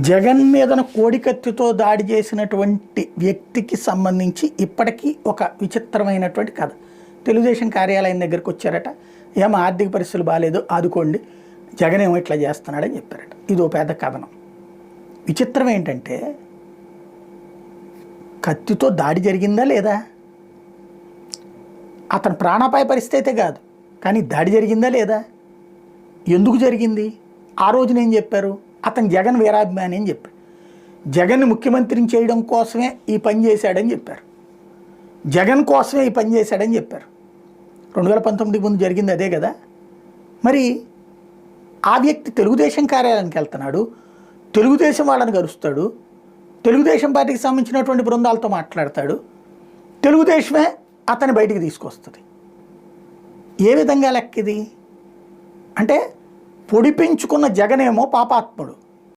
జగన్ మీదన కోడికత్తితో దాడి చేసినటువంటి వ్యక్తికి సంబంధించి ఇప్పటికీ ఒక విచిత్రమైనటువంటి కథ. తెలుగుదేశం కార్యాలయం దగ్గరికి వచ్చారట, ఏమో ఆర్థిక పరిస్థితులు బాగాలేదు ఆదుకోండి, జగన్ ఏమో ఇట్లా చేస్తున్నాడని చెప్పారట. ఇది ఓ పెద్ద కథనం. విచిత్రం ఏంటంటే, కత్తితో దాడి జరిగిందా లేదా, అతను ప్రాణాపాయ పరిస్థితి అయితే కాదు, కానీ దాడి జరిగిందా లేదా, ఎందుకు జరిగింది, ఆ రోజున ఏం చెప్పారు, అతను జగన్ వీరాభిమాని అని చెప్పారు, జగన్ని ముఖ్యమంత్రిని చేయడం కోసమే ఈ పని చేశాడని చెప్పారు, జగన్ కోసమే ఈ పని చేశాడని చెప్పారు. 2019 ముందు జరిగింది అదే కదా. మరి ఆ వ్యక్తి తెలుగుదేశం కార్యాలయానికి వెళ్తున్నాడు, తెలుగుదేశం వాళ్ళని కలుస్తాడు, తెలుగుదేశం పార్టీకి సంబంధించినటువంటి బృందాలతో మాట్లాడతాడు, తెలుగుదేశమే అతన్ని బయటికి తీసుకొస్తుంది. ఏ విధంగా లెక్క ఇది అంటే, పొడిపించుకున్న జగనేమో పాపాత్ముడు,